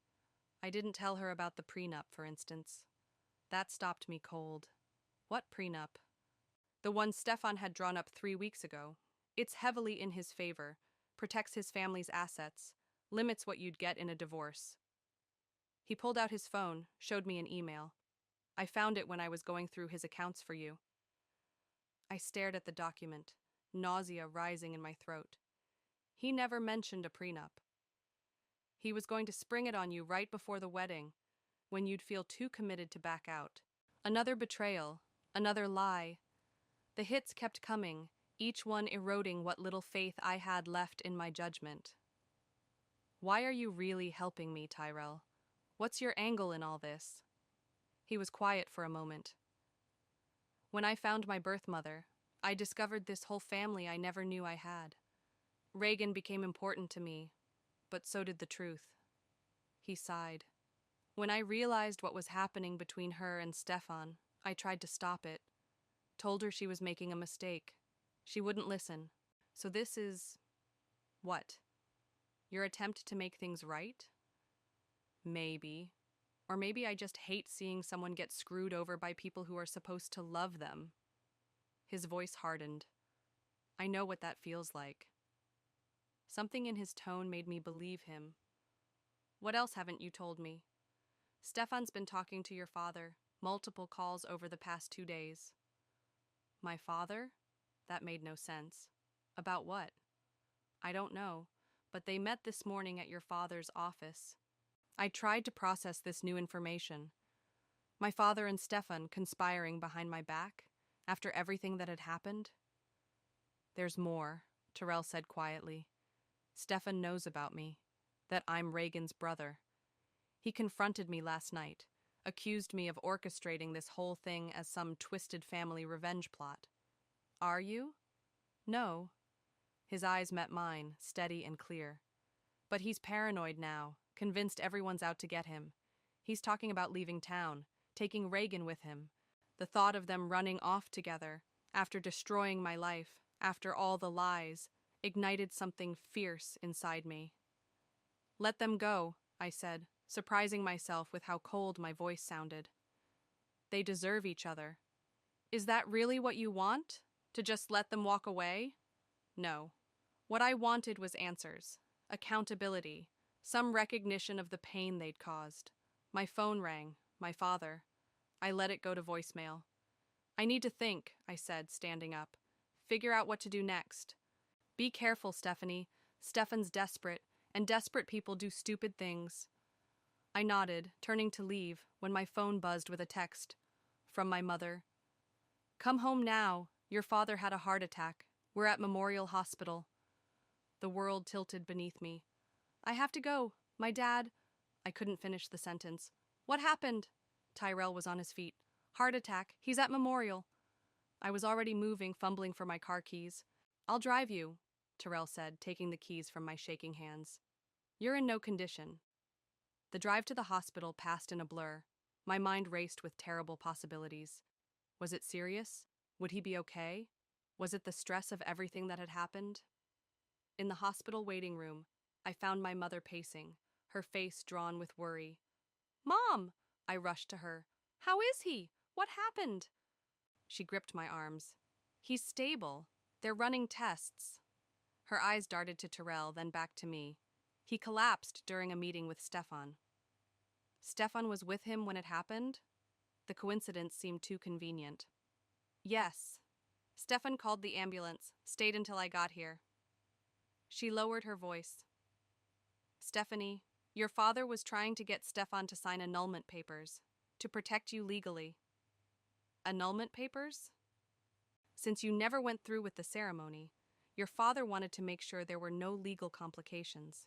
Speaker 1: I didn't tell her about the prenup, for instance. That stopped me cold. What prenup? The one Stefan had drawn up 3 weeks ago. It's heavily in his favor, protects his family's assets, limits what you'd get in a divorce. He pulled out his phone, showed me an email. I found it when I was going through his accounts for you. I stared at the document, nausea rising in my throat. He never mentioned a prenup. He was going to spring it on you right before the wedding, when you'd feel too committed to back out. Another betrayal, another lie. The hits kept coming, each one eroding what little faith I had left in my judgment. Why are you really helping me, Tyrell? What's your angle in all this? He was quiet for a moment. When I found my birth mother, I discovered this whole family I never knew I had. Reagan became important to me, but so did the truth. He sighed. When I realized what was happening between her and Stefan, I tried to stop it. Told her she was making a mistake. She wouldn't listen. So this is... what? Your attempt to make things right? Maybe. Or maybe I just hate seeing someone get screwed over by people who are supposed to love them. His voice hardened. I know what that feels like. Something in his tone made me believe him. What else haven't you told me? Stefan's been talking to your father, multiple calls over the past 2 days. My father? That made no sense. About what? I don't know, but they met this morning at your father's office. I tried to process this new information. My father and Stefan conspiring behind my back, after everything that had happened. There's more, Tyrell said quietly. Stefan knows about me, that I'm Reagan's brother. He confronted me last night, accused me of orchestrating this whole thing as some twisted family revenge plot. Are you? No. His eyes met mine, steady and clear. But he's paranoid now, convinced everyone's out to get him. He's talking about leaving town, taking Reagan with him. The thought of them running off together, after destroying my life, after all the lies, ignited something fierce inside me. Let them go, I said, surprising myself with how cold my voice sounded. They deserve each other. Is that really what you want? To just let them walk away? No. What I wanted was answers, accountability, some recognition of the pain they'd caused. My phone rang, my father. I let it go to voicemail. I need to think, I said, standing up. Figure out what to do next. Be careful, Stephanie. Stefan's desperate, and desperate people do stupid things. I nodded, turning to leave, when my phone buzzed with a text. From my mother. Come home now. Your father had a heart attack. We're at Memorial Hospital. The world tilted beneath me. I have to go. My dad... I couldn't finish the sentence. What happened? Tyrell was on his feet. Heart attack. He's at Memorial. I was already moving, fumbling for my car keys. I'll drive you, Tyrell said, taking the keys from my shaking hands. You're in no condition. The drive to the hospital passed in a blur. My mind raced with terrible possibilities. Was it serious? Would he be okay? Was it the stress of everything that had happened? In the hospital waiting room, I found my mother pacing, her face drawn with worry. Mom! I rushed to her. How is he? What happened? She gripped my arms. He's stable. They're running tests. Her eyes darted to Tyrell, then back to me. He collapsed during a meeting with Stefan. Stefan was with him when it happened? The coincidence seemed too convenient. Yes. Stefan called the ambulance, stayed until I got here. She lowered her voice. Stephanie, your father was trying to get Stefan to sign annulment papers, to protect you legally. Annulment papers? Since you never went through with the ceremony, your father wanted to make sure there were no legal complications.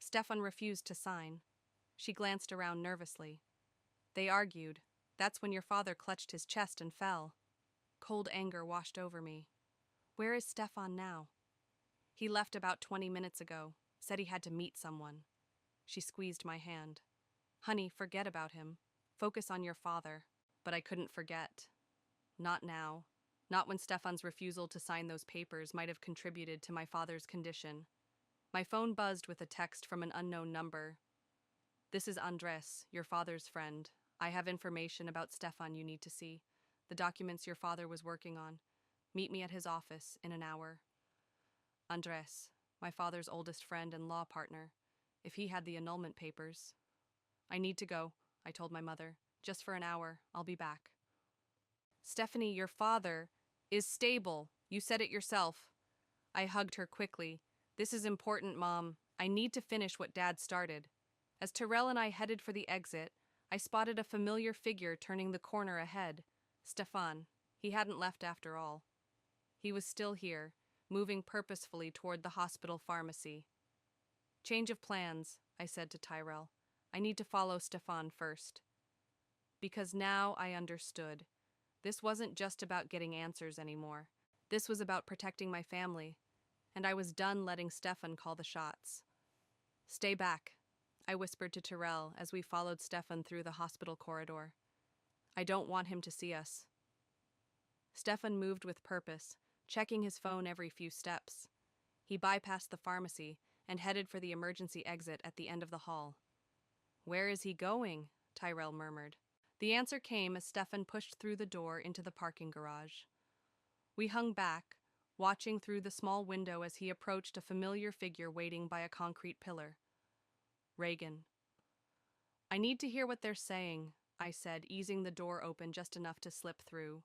Speaker 1: Stefan refused to sign. She glanced around nervously. They argued. That's when your father clutched his chest and fell. Cold anger washed over me. Where is Stefan now? He left about 20 minutes ago, said he had to meet someone. She squeezed my hand. Honey, forget about him. Focus on your father. But I couldn't forget. Not now. Not when Stefan's refusal to sign those papers might have contributed to my father's condition. My phone buzzed with a text from an unknown number. This is Andres, your father's friend. I have information about Stefan you need to see. The documents your father was working on. Meet me at his office in an hour. Andres, my father's oldest friend and law partner. If he had the annulment papers. I need to go, I told my mother. Just for an hour. I'll be back. Stephanie, your father is stable. You said it yourself. I hugged her quickly. This is important, Mom. I need to finish what Dad started. As Terrell and I headed for the exit, I spotted a familiar figure turning the corner ahead. Stefan. He hadn't left after all. He was still here, moving purposefully toward the hospital pharmacy. Change of plans, I said to Tyrell. I need to follow Stefan first. Because now I understood. This wasn't just about getting answers anymore. This was about protecting my family, and I was done letting Stefan call the shots. Stay back, I whispered to Terrell as we followed Stefan through the hospital corridor. I don't want him to see us. Stefan moved with purpose, checking his phone every few steps. He bypassed the pharmacy and headed for the emergency exit at the end of the hall. Where is he going? Tyrell murmured. The answer came as Stefan pushed through the door into the parking garage. We hung back, watching through the small window as he approached a familiar figure waiting by a concrete pillar. Reagan. I need to hear what they're saying, I said, easing the door open just enough to slip through.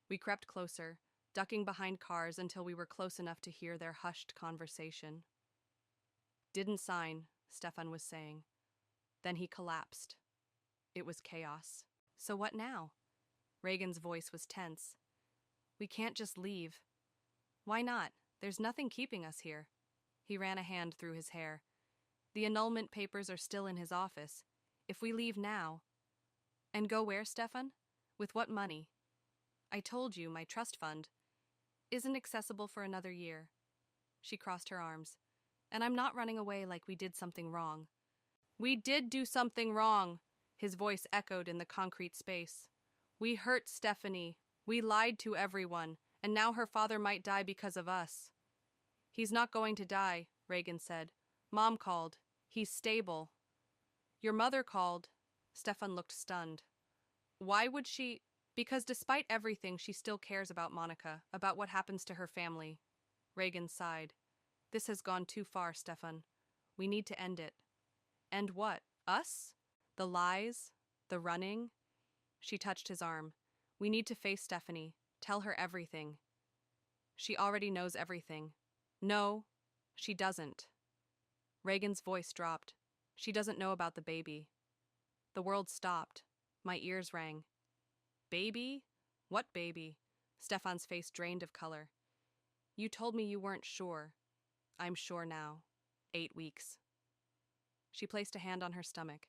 Speaker 1: We crept closer, ducking behind cars until we were close enough to hear their hushed conversation. Didn't sign, Stefan was saying. Then he collapsed. It was chaos. So what now? Reagan's voice was tense. We can't just leave. Why not? There's nothing keeping us here. He ran a hand through his hair. The annulment papers are still in his office. If we leave now... And go where, Stefan? With what money? I told you, my trust fund isn't accessible for another year. She crossed her arms. And I'm not running away like we did something wrong. We did do something wrong, his voice echoed in the concrete space. We hurt Stephanie. We lied to everyone, and now her father might die because of us. He's not going to die, Reagan said. Mom called. He's stable. Your mother called. Stefan looked stunned. Why would she? Because despite everything, she still cares about Monica, about what happens to her family. Reagan sighed. This has gone too far, Stefan. We need to end it. End what? Us? The lies? The running? She touched his arm. We need to face Stephanie. Tell her everything. She already knows everything. No, she doesn't. Reagan's voice dropped. She doesn't know about the baby. The world stopped. My ears rang. Baby? What baby? Stefan's face drained of color. You told me you weren't sure. I'm sure now. 8 weeks. She placed a hand on her stomach.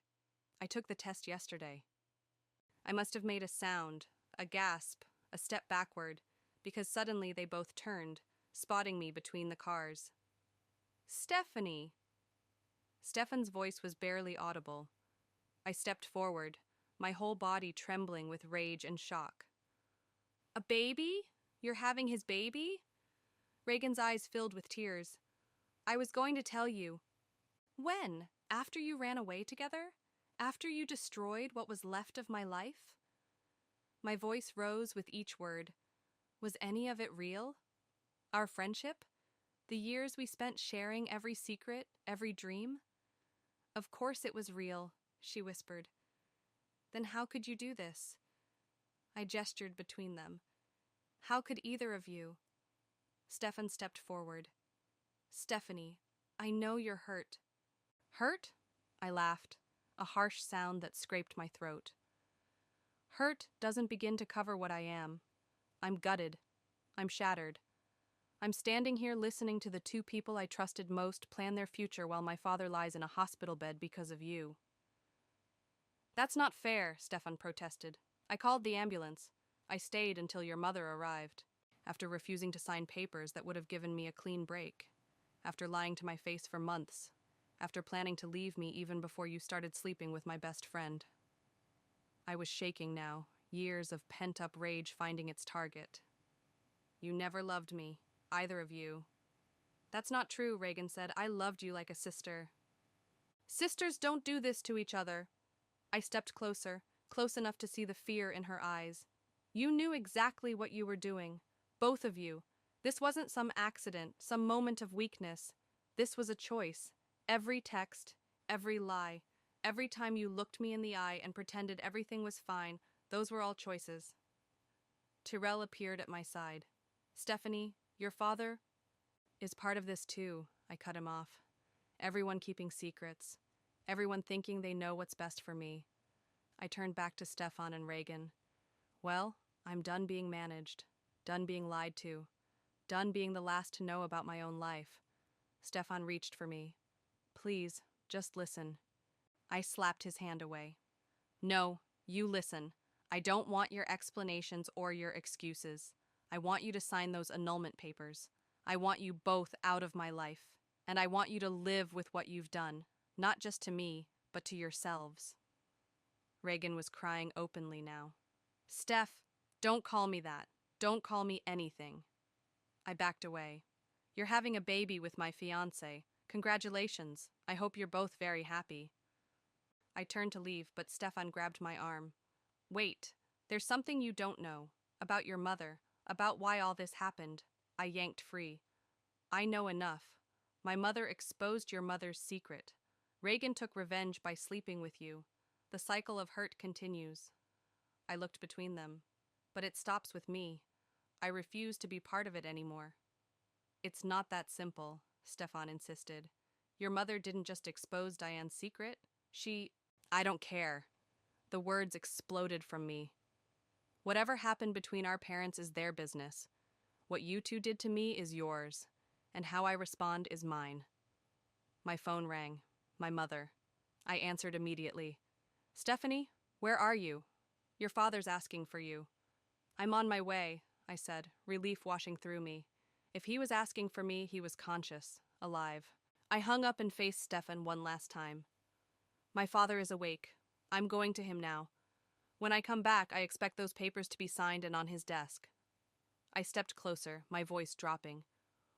Speaker 1: I took the test yesterday. I must have made a sound, a gasp, a step backward, because suddenly they both turned, spotting me between the cars. Stephanie! Stefan's voice was barely audible. I stepped forward, my whole body trembling with rage and shock. A baby? You're having his baby? Reagan's eyes filled with tears. I was going to tell you. When? After you ran away together? After you destroyed what was left of my life? My voice rose with each word. Was any of it real? Our friendship? The years we spent sharing every secret, every dream? Of course it was real, she whispered. Then how could you do this? I gestured between them. How could either of you? Stefan stepped forward. Stephanie, I know you're hurt. Hurt? I laughed, a harsh sound that scraped my throat. Hurt doesn't begin to cover what I am. I'm gutted. I'm shattered. I'm standing here listening to the two people I trusted most plan their future while my father lies in a hospital bed because of you. That's not fair, Stefan protested. I called the ambulance. I stayed until your mother arrived, after refusing to sign papers that would have given me a clean break, after lying to my face for months, after planning to leave me even before you started sleeping with my best friend. I was shaking now, years of pent-up rage finding its target. You never loved me, either of you. That's not true, Reagan said. I loved you like a sister. Sisters don't do this to each other. I stepped closer, close enough to see the fear in her eyes. You knew exactly what you were doing. Both of you. This wasn't some accident, some moment of weakness. This was a choice. Every text, every lie, every time you looked me in the eye and pretended everything was fine, those were all choices. Tyrell appeared at my side. Stephanie, your father is part of this too, I cut him off. Everyone keeping secrets. Everyone thinking they know what's best for me. I turned back to Stefan and Reagan. Well, I'm done being managed. Done being lied to. Done being the last to know about my own life. Stefan reached for me. Please, just listen. I slapped his hand away. No, you listen. I don't want your explanations or your excuses. I want you to sign those annulment papers. I want you both out of my life. And I want you to live with what you've done, not just to me, but to yourselves. Reagan was crying openly now. Steph, don't call me that. Don't call me anything. I backed away. You're having a baby with my fiancé. Congratulations. I hope you're both very happy. I turned to leave, but Stefan grabbed my arm. Wait, there's something you don't know. About your mother. About why all this happened. I yanked free. I know enough. My mother exposed your mother's secret. Reagan took revenge by sleeping with you. The cycle of hurt continues. I looked between them. But it stops with me. I refuse to be part of it anymore. It's not that simple, Stefan insisted. Your mother didn't just expose Diane's secret. I don't care. The words exploded from me. Whatever happened between our parents is their business. What you two did to me is yours, and how I respond is mine. My phone rang. My mother. I answered immediately. Stephanie, where are you? Your father's asking for you. I'm on my way, I said, relief washing through me. If he was asking for me, he was conscious, alive. I hung up and faced Stefan one last time. My father is awake. I'm going to him now. When I come back, I expect those papers to be signed and on his desk. I stepped closer, my voice dropping.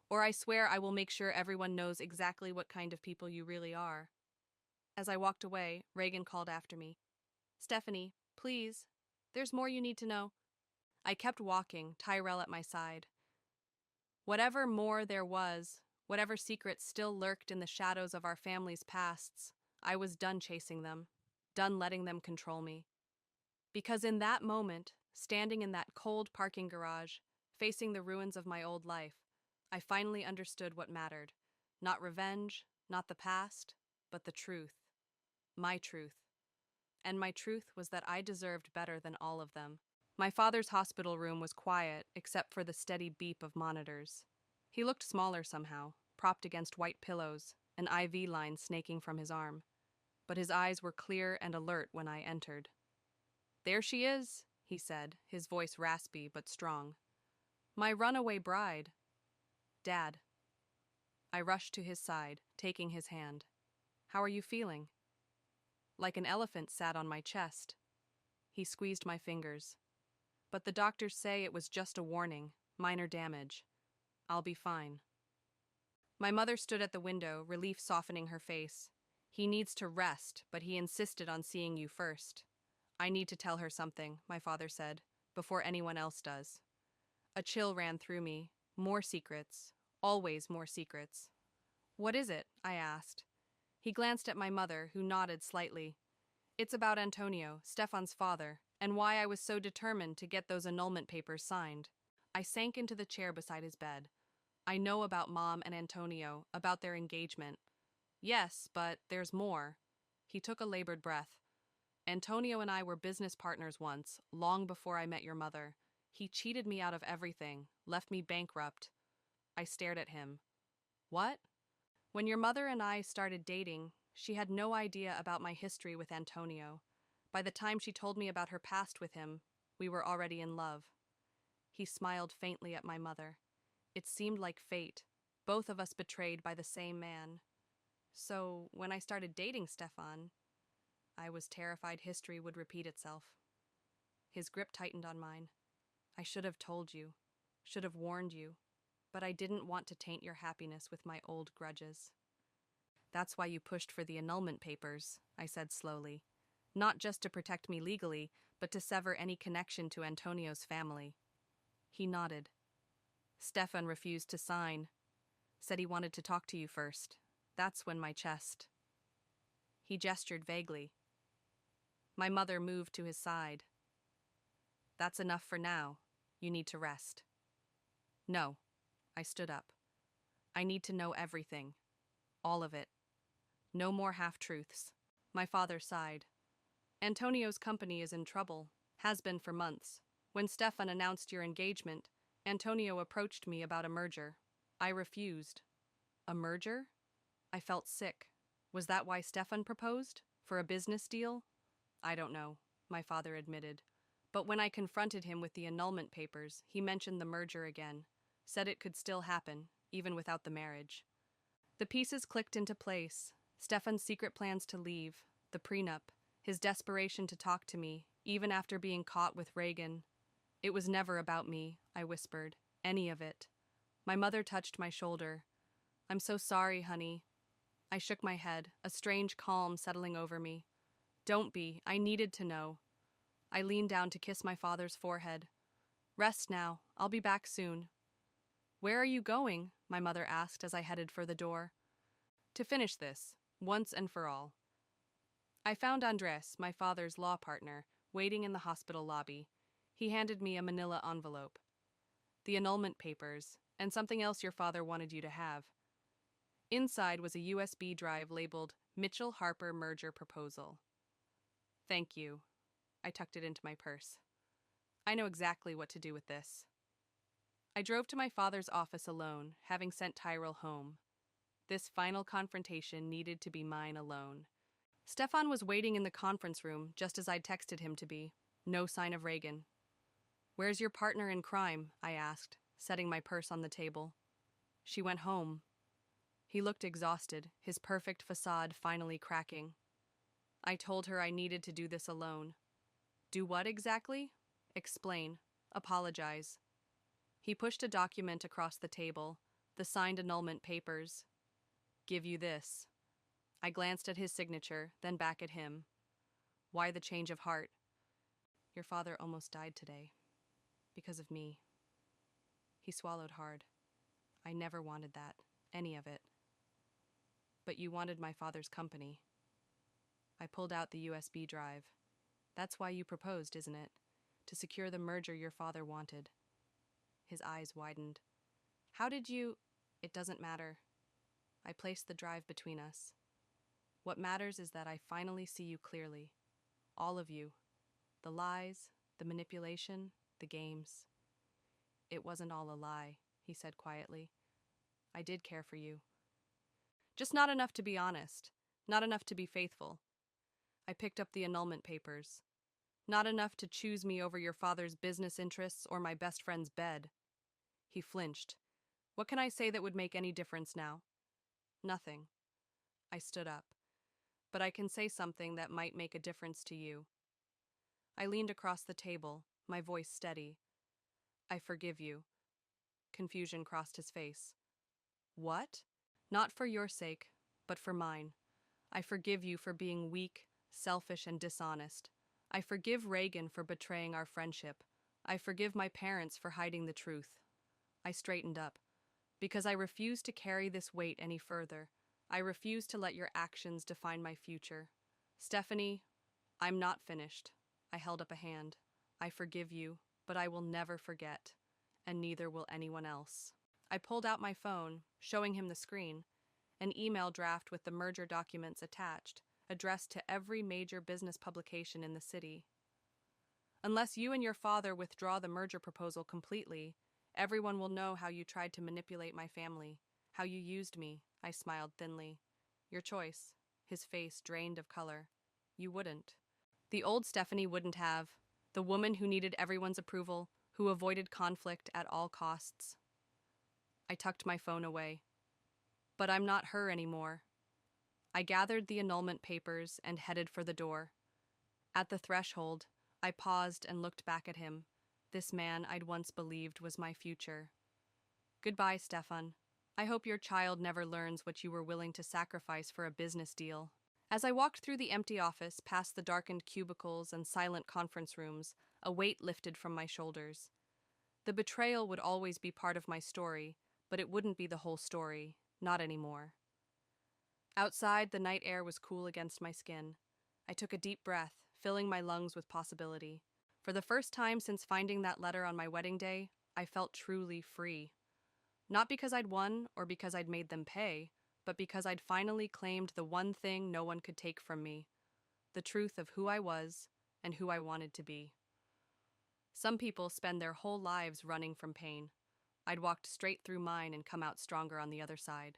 Speaker 1: Or I swear I will make sure everyone knows exactly what kind of people you really are. As I walked away, Reagan called after me. Stephanie, please. There's more you need to know. I kept walking, Tyrell at my side. Whatever more there was, whatever secrets still lurked in the shadows of our family's pasts, I was done chasing them, done letting them control me. Because in that moment, standing in that cold parking garage, facing the ruins of my old life, I finally understood what mattered. Not revenge, not the past, but the truth. My truth. And my truth was that I deserved better than all of them. My father's hospital room was quiet, except for the steady beep of monitors. He looked smaller somehow, propped against white pillows, an IV line snaking from his arm. But his eyes were clear and alert when I entered. There she is, he said, his voice raspy but strong. My runaway bride. Dad. I rushed to his side, taking his hand. How are you feeling? Like an elephant sat on my chest. He squeezed my fingers. But the doctors say it was just a warning, minor damage. I'll be fine. My mother stood at the window, relief softening her face. He needs to rest, but he insisted on seeing you first. I need to tell her something, my father said, before anyone else does. A chill ran through me. More secrets. Always more secrets. What is it? I asked. He glanced at my mother, who nodded slightly. It's about Antonio, Stefan's father, and why I was so determined to get those annulment papers signed. I sank into the chair beside his bed. I know about Mom and Antonio, about their engagement. Yes, but there's more. He took a labored breath. Antonio and I were business partners once, long before I met your mother. He cheated me out of everything, left me bankrupt. I stared at him. What? When your mother and I started dating, she had no idea about my history with Antonio. By the time she told me about her past with him, we were already in love. He smiled faintly at my mother. It seemed like fate, both of us betrayed by the same man. So, when I started dating Stefan, I was terrified history would repeat itself. His grip tightened on mine. I should have told you, should have warned you. but I didn't want to taint your happiness with my old grudges. That's why you pushed for the annulment papers, I said slowly. Not just to protect me legally, but to sever any connection to Antonio's family. He nodded. Stefan refused to sign. Said he wanted to talk to you first. That's when my chest. He gestured vaguely. My mother moved to his side. That's enough for now. You need to rest. No. I stood up. I need to know everything. All of it. No more half-truths. My father sighed. Antonio's company is in trouble. Has been for months. When Stefan announced your engagement, Antonio approached me about a merger. I refused. A merger? I felt sick. Was that why Stefan proposed? For a business deal? I don't know, my father admitted. But when I confronted him with the annulment papers, he mentioned the merger again. Said it could still happen, even without the marriage. The pieces clicked into place. Stefan's secret plans to leave, the prenup, his desperation to talk to me, even after being caught with Reagan. It was never about me, I whispered. Any of it. My mother touched my shoulder. I'm so sorry, honey. I shook my head, a strange calm settling over me. Don't be, I needed to know. I leaned down to kiss my father's forehead. Rest now, I'll be back soon. Where are you going? My mother asked as I headed for the door. To finish this, once and for all. I found Andres, my father's law partner, waiting in the hospital lobby. He handed me a manila envelope. The annulment papers, and something else your father wanted you to have. Inside was a USB drive labeled Mitchell-Harper Merger Proposal. Thank you. I tucked it into my purse. I know exactly what to do with this. I drove to my father's office alone, having sent Tyrell home. This final confrontation needed to be mine alone. Stefan was waiting in the conference room, just as I'd texted him to be. No sign of Reagan. Where's your partner in crime? I asked, setting my purse on the table. She went home. He looked exhausted, his perfect facade finally cracking. I told her I needed to do this alone. Do what exactly? Explain. Apologize. He pushed a document across the table, the signed annulment papers. Give you this. I glanced at his signature, then back at him. Why the change of heart? Your father almost died today. Because of me. He swallowed hard. I never wanted that, any of it. But you wanted my father's company. I pulled out the USB drive. That's why you proposed, isn't it? To secure the merger your father wanted. His eyes widened. How did you... It doesn't matter. I placed the drive between us. What matters is that I finally see you clearly. All of you. The lies, the manipulation, the games. It wasn't all a lie, he said quietly. I did care for you. Just not enough to be honest. Not enough to be faithful. I picked up the annulment papers. Not enough to choose me over your father's business interests or my best friend's bed. He flinched. What can I say that would make any difference now? Nothing. I stood up. But I can say something that might make a difference to you. I leaned across the table, my voice steady. I forgive you. Confusion crossed his face. What? Not for your sake, but for mine. I forgive you for being weak, selfish, and dishonest. I forgive Reagan for betraying our friendship. I forgive my parents for hiding the truth. I straightened up. Because I refuse to carry this weight any further. I refuse to let your actions define my future. Stephanie, I'm not finished. I held up a hand. I forgive you, but I will never forget, and neither will anyone else. I pulled out my phone, showing him the screen, an email draft with the merger documents attached, addressed to every major business publication in the city. Unless you and your father withdraw the merger proposal completely, everyone will know how you tried to manipulate my family, how you used me. I smiled thinly. Your choice. His face drained of color. You wouldn't. The old Stephanie wouldn't have. The woman who needed everyone's approval, who avoided conflict at all costs. I tucked my phone away. But I'm not her anymore. I gathered the annulment papers and headed for the door. At the threshold, I paused and looked back at him. This man I'd once believed was my future. Goodbye, Stefan. I hope your child never learns what you were willing to sacrifice for a business deal. As I walked through the empty office, past the darkened cubicles and silent conference rooms, a weight lifted from my shoulders. The betrayal would always be part of my story, but it wouldn't be the whole story, not anymore. Outside, the night air was cool against my skin. I took a deep breath, filling my lungs with possibility. For the first time since finding that letter on my wedding day, I felt truly free. Not because I'd won or because I'd made them pay, but because I'd finally claimed the one thing no one could take from me, the truth of who I was and who I wanted to be. Some people spend their whole lives running from pain. I'd walked straight through mine and come out stronger on the other side.